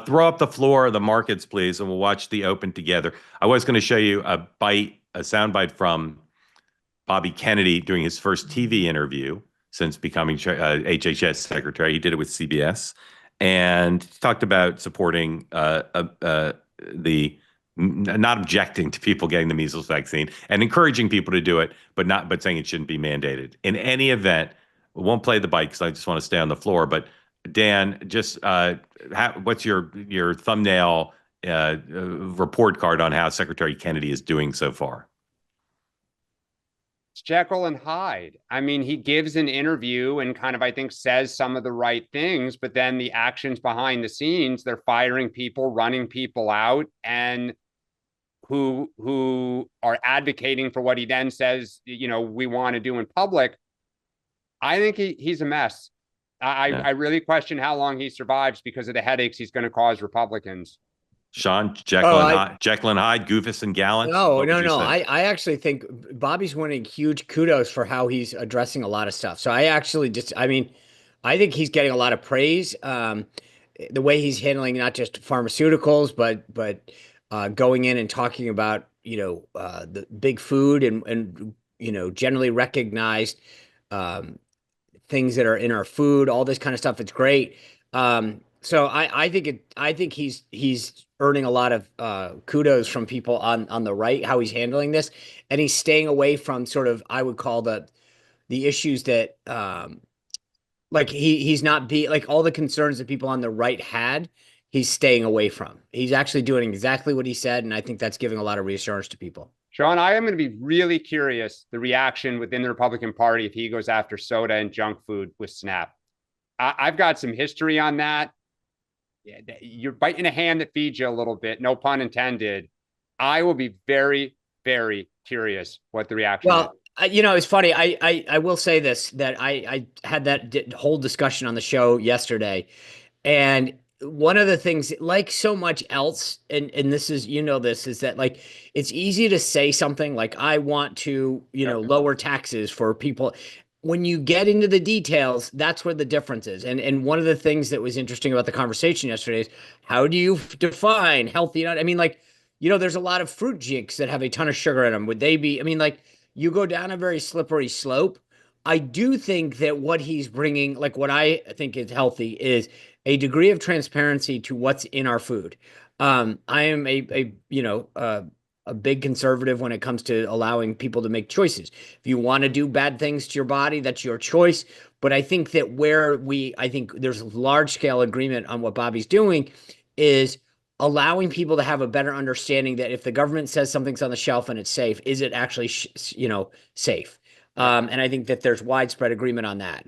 Throw up the floor of the markets, please, and we'll watch the Open together. I was going to show you a sound bite from Bobby Kennedy doing his first TV interview since becoming HHS secretary. He did it with CBS and talked about supporting the not objecting to people getting the measles vaccine and encouraging people to do it, but saying it shouldn't be mandated. In any event, we won't play the bike because I just want to stay on the floor. But Dan, just what's your thumbnail report card on how Secretary Kennedy is doing so far? It's Jekyll and Hyde. I mean, he gives an interview and kind of, I think, says some of the right things, but then the actions behind the scenes, they're firing people, running people out, and who are advocating for what he then says, we want to do in public. I think he's a mess. I really question how long he survives because of the headaches he's going to cause Republicans. Sean, Jekyll and Hyde, Goofus and Gallant. No. I actually think Bobby's winning huge kudos for how he's addressing a lot of stuff. So I think he's getting a lot of praise. The way he's handling not just pharmaceuticals, but going in and talking about, the big food and generally recognized things that are in our food, all this kind of stuff. It's great. So I think he's earning a lot of kudos from people on the right, how he's handling this, and he's staying away from sort of, I would call the issues that like he's not like all the concerns that people on the right had, he's staying away from. He's actually doing exactly what he said, and I think that's giving a lot of reassurance to people. Sean, I am going to be really curious the reaction within the Republican Party if he goes after soda and junk food with SNAP. I've got some history on that. Yeah, you're biting a hand that feeds you a little bit, no pun intended. I will be very, very curious what the reaction is. It's funny. I will say this, that I had that whole discussion on the show yesterday, and one of the things, like so much else, and this is, is that, like, it's easy to say something like, I want to, lower taxes for people. When you get into the details, that's where the difference is. And one of the things that was interesting about the conversation yesterday is, how do you define healthy? I mean, like, there's a lot of fruit drinks that have a ton of sugar in them. Would they be, I mean, like, you go down a very slippery slope. I do think that what he's bringing, like what I think is healthy, is a degree of transparency to what's in our food. I am a big conservative when it comes to allowing people to make choices. If you want to do bad things to your body, that's your choice. But I think that I think there's large scale agreement on what Bobby's doing is allowing people to have a better understanding that if the government says something's on the shelf and it's safe, is it actually, safe? And I think that there's widespread agreement on that.